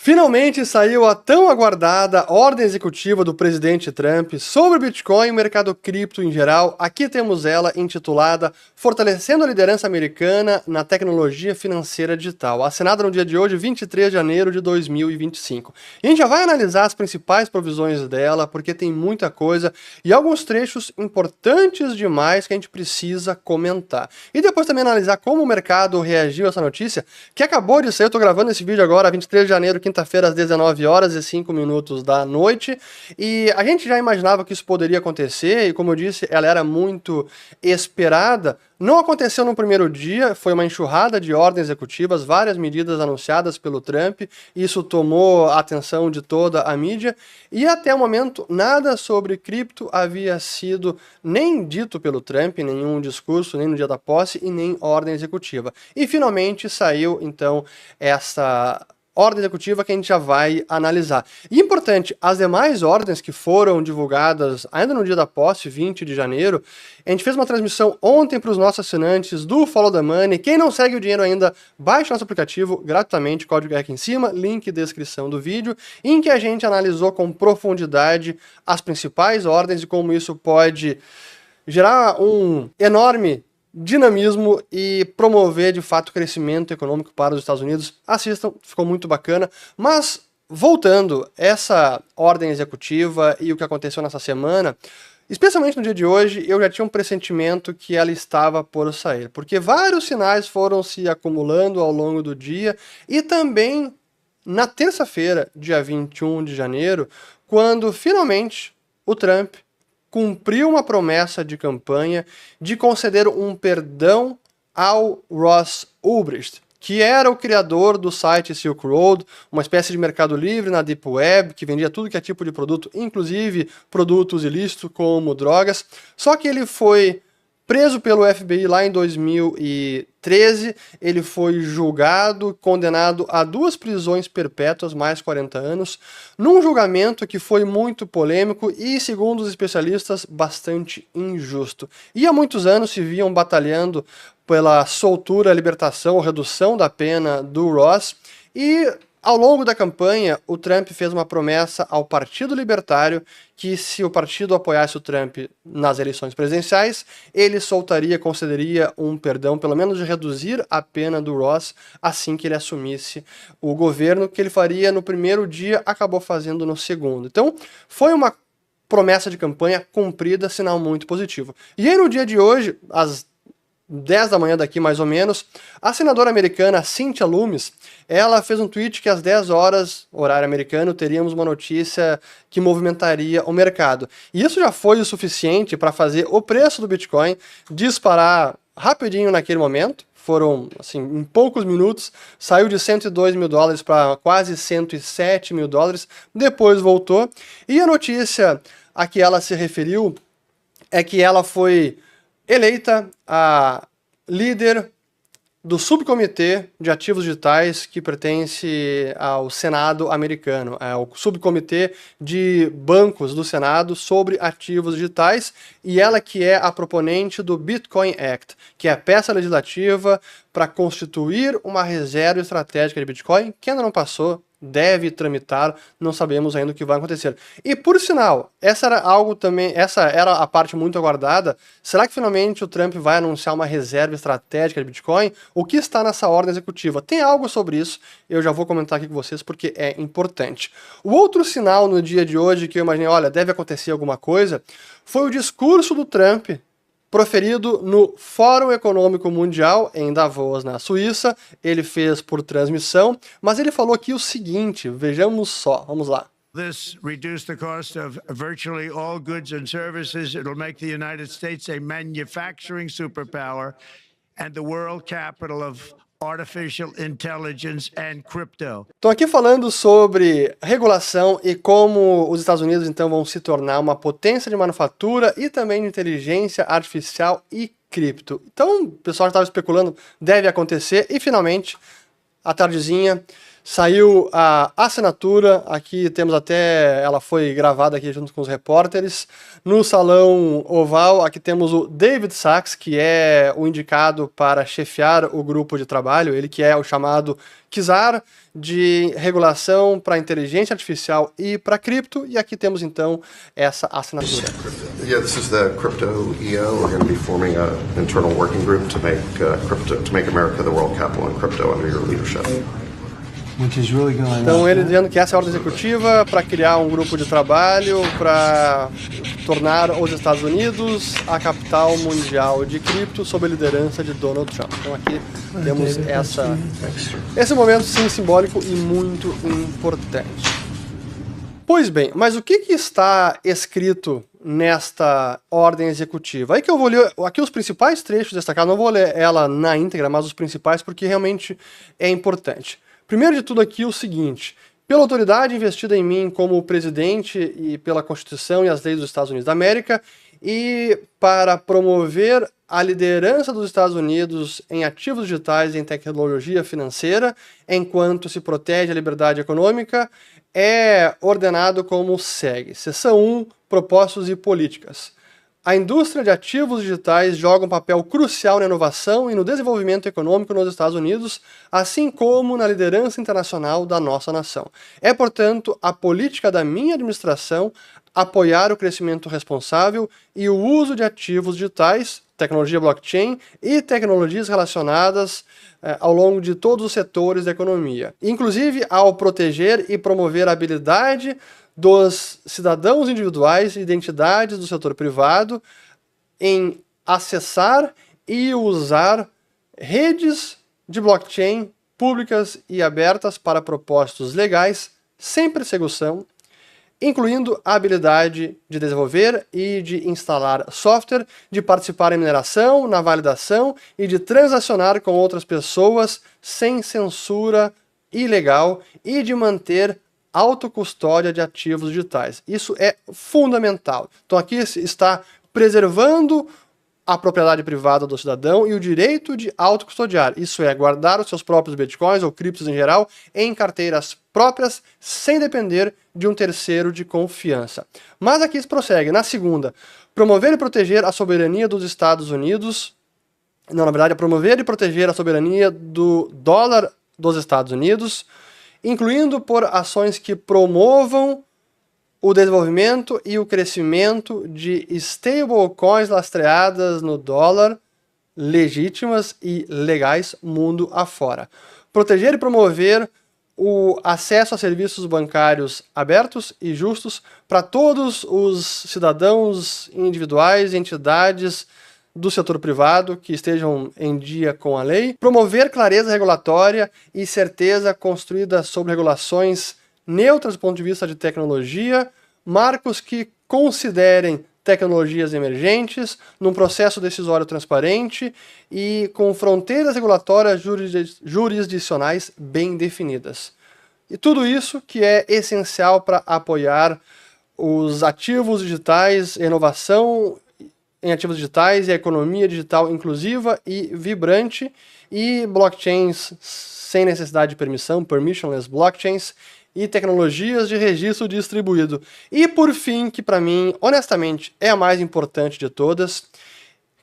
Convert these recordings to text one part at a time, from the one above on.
Finalmente saiu a tão aguardada ordem executiva do presidente Trump sobre o Bitcoin e o mercado cripto em geral. Aqui temos ela intitulada Fortalecendo a Liderança Americana na Tecnologia Financeira Digital, assinada no dia de hoje, 23 de janeiro de 2025. E a gente já vai analisar as principais provisões dela, porque tem muita coisa e alguns trechos importantes demais que a gente precisa comentar. E depois também analisar como o mercado reagiu a essa notícia, que acabou de sair. Eu estou gravando esse vídeo agora, 23 de janeiro, quinta-feira, às 19h05 da noite, e a gente já imaginava que isso poderia acontecer, e como eu disse, ela era muito esperada. Não aconteceu no primeiro dia, foi uma enxurrada de ordens executivas, várias medidas anunciadas pelo Trump, isso tomou a atenção de toda a mídia, e até o momento nada sobre cripto havia sido nem dito pelo Trump, nenhum discurso, nem no dia da posse, e nem ordem executiva. E finalmente saiu, então, essa ordem executiva que a gente já vai analisar. E importante, as demais ordens que foram divulgadas ainda no dia da posse, 20 de janeiro, a gente fez uma transmissão ontem para os nossos assinantes do Follow the Money. Quem não segue o dinheiro ainda, baixe nosso aplicativo gratuitamente, código aqui em cima, link descrição do vídeo, em que a gente analisou com profundidade as principais ordens e como isso pode gerar um enorme dinamismo e promover de fato o crescimento econômico para os Estados Unidos. Assistam, ficou muito bacana. Mas voltando, essa ordem executiva e o que aconteceu nessa semana, especialmente no dia de hoje, eu já tinha um pressentimento que ela estava por sair, porque vários sinais foram se acumulando ao longo do dia e também na terça-feira, dia 21 de janeiro, quando finalmente o Trump cumpriu uma promessa de campanha de conceder um perdão ao Ross Ulbricht, que era o criador do site Silk Road, uma espécie de mercado livre na Deep Web, que vendia tudo que é tipo de produto, inclusive produtos ilícitos como drogas. Só que ele foi preso pelo FBI lá em 2013, ele foi julgado, condenado a 2 prisões perpétuas, mais 40 anos, num julgamento que foi muito polêmico e, segundo os especialistas, bastante injusto. E há muitos anos se viam batalhando pela soltura, libertação ou redução da pena do Ross, e ao longo da campanha, o Trump fez uma promessa ao Partido Libertário que, se o partido apoiasse o Trump nas eleições presidenciais, ele concederia um perdão, pelo menos de reduzir a pena do Ross assim que ele assumisse o governo, que ele faria no primeiro dia, acabou fazendo no segundo. Então, foi uma promessa de campanha cumprida, sinal muito positivo. E aí, no dia de hoje, às 10 da manhã daqui mais ou menos, a senadora americana Cynthia Lummis, ela fez um tweet que às 10 horas, horário americano, teríamos uma notícia que movimentaria o mercado. E isso já foi o suficiente para fazer o preço do Bitcoin disparar rapidinho naquele momento. Foram, assim, em poucos minutos, saiu de 102 mil dólares para quase 107 mil dólares, depois voltou. E a notícia a que ela se referiu é que ela foi eleita a líder do subcomitê de ativos digitais que pertence ao Senado americano, é o subcomitê de bancos do Senado sobre ativos digitais, e ela que é a proponente do Bitcoin Act, que é a peça legislativa para constituir uma reserva estratégica de Bitcoin, que ainda não passou, deve tramitar, não sabemos ainda o que vai acontecer. E por sinal, essa era a parte muito aguardada. Será que finalmente o Trump vai anunciar uma reserva estratégica de Bitcoin? O que está nessa ordem executiva? Tem algo sobre isso, eu já vou comentar aqui com vocês porque é importante. O outro sinal no dia de hoje que eu imaginei, olha, deve acontecer alguma coisa, foi o discurso do Trump proferido no Fórum Econômico Mundial, em Davos, na Suíça. Ele fez por transmissão, mas ele falou aqui o seguinte, vejamos só, vamos lá. This reduce the cost of virtually all goods and services. It'll make the United States a manufacturing superpower and the world capital of Artificial Intelligence and Crypto. Estou aqui falando sobre regulação e como os Estados Unidos então vão se tornar uma potência de manufatura e também de inteligência artificial e cripto. Então o pessoal estava especulando, deve acontecer, e finalmente, à tardezinha, Saiu a assinatura, aqui temos até, ela foi gravada aqui junto com os repórteres, no Salão Oval. Aqui temos o David Sachs, que é o indicado para chefiar o grupo de trabalho, ele que é o chamado czar de regulação para inteligência artificial e para cripto, e aqui temos então essa assinatura. Yeah, this is the crypto EO. We're going to be forming an internal working group to make America the world capital in crypto under your leadership. Então ele dizendo que essa é a ordem executiva para criar um grupo de trabalho para tornar os Estados Unidos a capital mundial de cripto sob a liderança de Donald Trump. Então aqui temos esse momento sim simbólico e muito importante. Pois bem, mas o que está escrito nesta ordem executiva? Aí que eu vou ler aqui os principais trechos destacados, não vou ler ela na íntegra, mas os principais porque realmente é importante. Primeiro de tudo aqui o seguinte: pela autoridade investida em mim como presidente e pela Constituição e as leis dos Estados Unidos da América, e para promover a liderança dos Estados Unidos em ativos digitais e em tecnologia financeira, enquanto se protege a liberdade econômica, é ordenado como segue. Seção 1, propósitos e políticas. A indústria de ativos digitais joga um papel crucial na inovação e no desenvolvimento econômico nos Estados Unidos, assim como na liderança internacional da nossa nação. É, portanto, a política da minha administração apoiar o crescimento responsável e o uso de ativos digitais, tecnologia blockchain e tecnologias relacionadas ao longo de todos os setores da economia, inclusive ao proteger e promover a habilidade dos cidadãos individuais e identidades do setor privado em acessar e usar redes de blockchain públicas e abertas para propósitos legais, sem perseguição, incluindo a habilidade de desenvolver e de instalar software, de participar em mineração, na validação e de transacionar com outras pessoas sem censura ilegal e de manter autocustódia de ativos digitais. Isso é fundamental. Então aqui está preservando a propriedade privada do cidadão e o direito de autocustodiar. Isso é, guardar os seus próprios bitcoins ou criptos em geral em carteiras próprias, sem depender de um terceiro de confiança. Mas aqui se prossegue. Na segunda, promover e proteger a soberania dos Estados Unidos. Não, na verdade, é promover e proteger a soberania do dólar dos Estados Unidos, incluindo por ações que promovam o desenvolvimento e o crescimento de stablecoins lastreadas no dólar, legítimas e legais mundo afora. Proteger e promover o acesso a serviços bancários abertos e justos para todos os cidadãos individuais e entidades do setor privado que estejam em dia com a lei. Promover clareza regulatória e certeza construída sobre regulações neutras do ponto de vista de tecnologia, marcos que considerem tecnologias emergentes, num processo decisório transparente e com fronteiras regulatórias jurisdicionais bem definidas. E tudo isso que é essencial para apoiar os ativos digitais, a inovação em ativos digitais e a economia digital inclusiva e vibrante, e blockchains sem necessidade de permissão, permissionless blockchains, e tecnologias de registro distribuído. E por fim, que para mim, honestamente, é a mais importante de todas,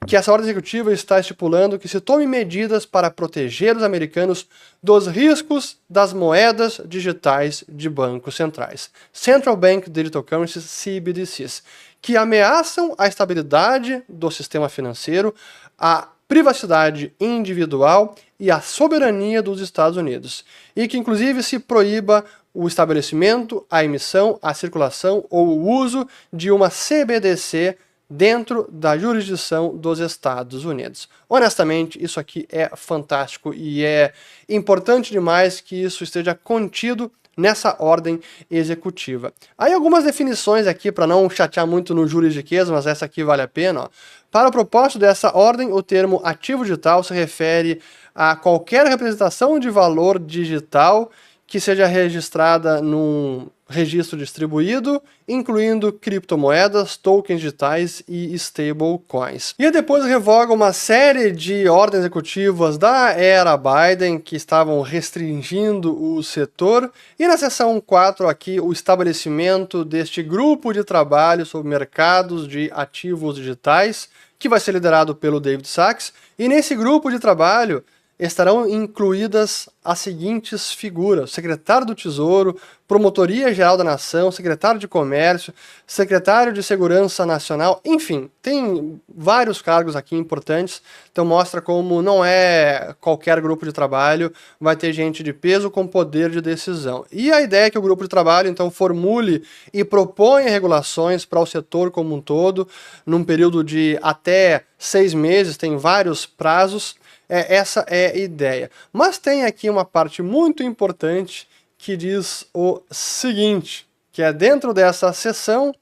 que essa ordem executiva está estipulando que se tome medidas para proteger os americanos dos riscos das moedas digitais de bancos centrais, Central Bank Digital Currencies, CBDCs, que ameaçam a estabilidade do sistema financeiro, a privacidade individual e a soberania dos Estados Unidos, e que inclusive se proíba o estabelecimento, a emissão, a circulação ou o uso de uma CBDC dentro da jurisdição dos Estados Unidos. Honestamente, isso aqui é fantástico e é importante demais que isso esteja contido nessa ordem executiva. Aí algumas definições aqui, para não chatear muito no juridiquês, mas essa aqui vale a pena. Ó. Para o propósito dessa ordem, o termo ativo digital se refere a qualquer representação de valor digital que seja registrada num registro distribuído, incluindo criptomoedas, tokens digitais e stablecoins. E depois revoga uma série de ordens executivas da era Biden que estavam restringindo o setor. E na seção 4 aqui, o estabelecimento deste grupo de trabalho sobre mercados de ativos digitais, que vai ser liderado pelo David Sachs. E nesse grupo de trabalho estarão incluídas as seguintes figuras: secretário do Tesouro, Promotoria Geral da Nação, secretário de Comércio, secretário de Segurança Nacional, enfim, tem vários cargos aqui importantes, então mostra como não é qualquer grupo de trabalho, vai ter gente de peso com poder de decisão. E a ideia é que o grupo de trabalho, então, formule e proponha regulações para o setor como um todo, num período de até 6 meses, tem vários prazos. Essa é a ideia. Mas tem aqui uma parte muito importante que diz o seguinte, que é dentro dessa sessão,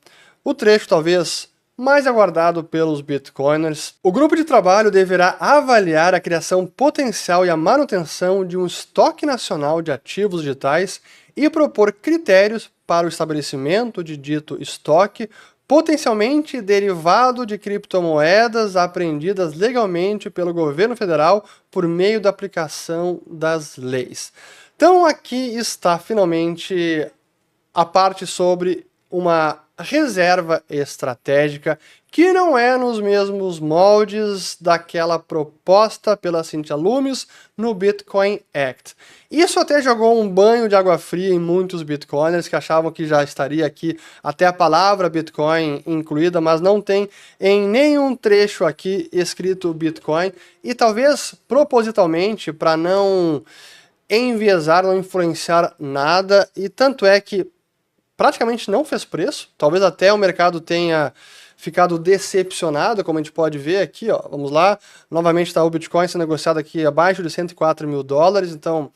o trecho talvez mais aguardado pelos bitcoiners. O grupo de trabalho deverá avaliar a criação potencial e a manutenção de um estoque nacional de ativos digitais e propor critérios para o estabelecimento de dito estoque, potencialmente derivado de criptomoedas apreendidas legalmente pelo governo federal por meio da aplicação das leis. Então aqui está finalmente a parte sobre uma reserva estratégica que não é nos mesmos moldes daquela proposta pela Cynthia Lummis no Bitcoin Act. Isso até jogou um banho de água fria em muitos bitcoiners que achavam que já estaria aqui até a palavra Bitcoin incluída, mas não tem em nenhum trecho aqui escrito Bitcoin, e talvez propositalmente para não enviesar, não influenciar nada, e tanto é que praticamente não fez preço, talvez até o mercado tenha ficado decepcionado, como a gente pode ver aqui, ó, vamos lá, novamente está o Bitcoin sendo negociado aqui abaixo de 104 mil dólares, então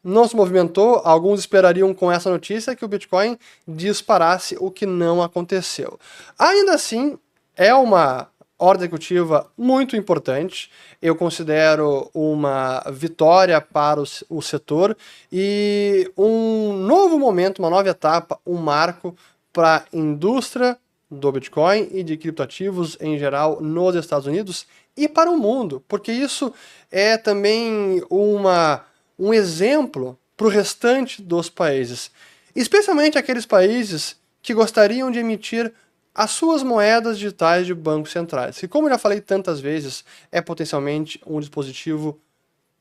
não se movimentou. Alguns esperariam com essa notícia que o Bitcoin disparasse, o que não aconteceu. Ainda assim, é uma ordem executiva muito importante, eu considero uma vitória para o setor e um novo momento, uma nova etapa, um marco para a indústria do Bitcoin e de criptoativos em geral nos Estados Unidos e para o mundo, porque isso é também um exemplo para o restante dos países, especialmente aqueles países que gostariam de emitir as suas moedas digitais de bancos centrais, que, como eu já falei tantas vezes, é potencialmente um dispositivo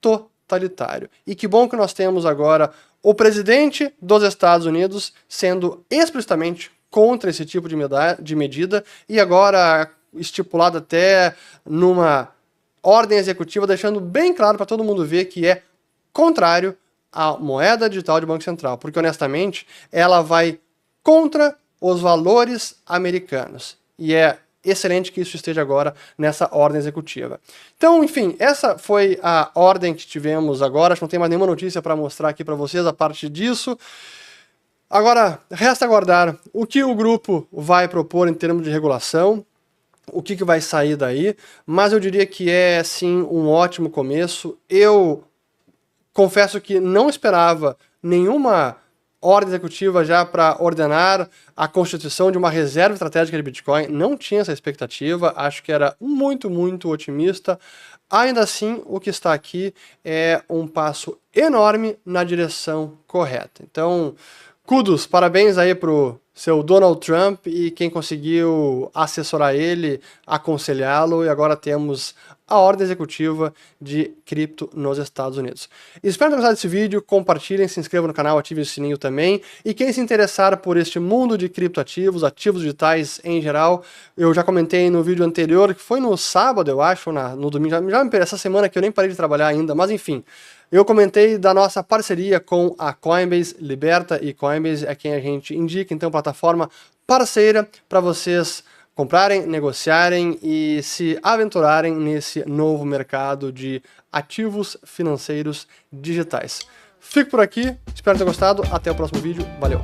totalitário. E que bom que nós temos agora o presidente dos Estados Unidos sendo explicitamente contra esse tipo de medida, e agora estipulado até numa ordem executiva, deixando bem claro para todo mundo ver que é contrário à moeda digital de Banco Central, porque honestamente ela vai contra os valores americanos. E é excelente que isso esteja agora nessa ordem executiva. Então, enfim, essa foi a ordem que tivemos agora. Acho que não tem mais nenhuma notícia para mostrar aqui para vocês a partir disso. Agora, resta aguardar o que o grupo vai propor em termos de regulação, o que vai sair daí, mas eu diria que é, sim, um ótimo começo. Eu confesso que não esperava nenhuma ordem executiva já para ordenar a constituição de uma reserva estratégica de Bitcoin, não tinha essa expectativa, acho que era muito, muito otimista. Ainda assim, o que está aqui é um passo enorme na direção correta. Então, kudos, parabéns aí pro seu Donald Trump e quem conseguiu assessorar ele, aconselhá-lo, e agora temos a ordem executiva de cripto nos Estados Unidos. Espero ter gostado desse vídeo, compartilhem, se inscrevam no canal, ativem o sininho também, e quem se interessar por este mundo de criptoativos, ativos digitais em geral, eu já comentei no vídeo anterior, que foi no sábado, eu acho, ou no domingo, já me perdi essa semana que eu nem parei de trabalhar ainda, mas enfim, eu comentei da nossa parceria com a Coinbase, Liberta e Coinbase é quem a gente indica, então, plataforma parceira para vocês comprarem, negociarem e se aventurarem nesse novo mercado de ativos financeiros digitais. Fico por aqui, espero ter gostado, até o próximo vídeo, valeu!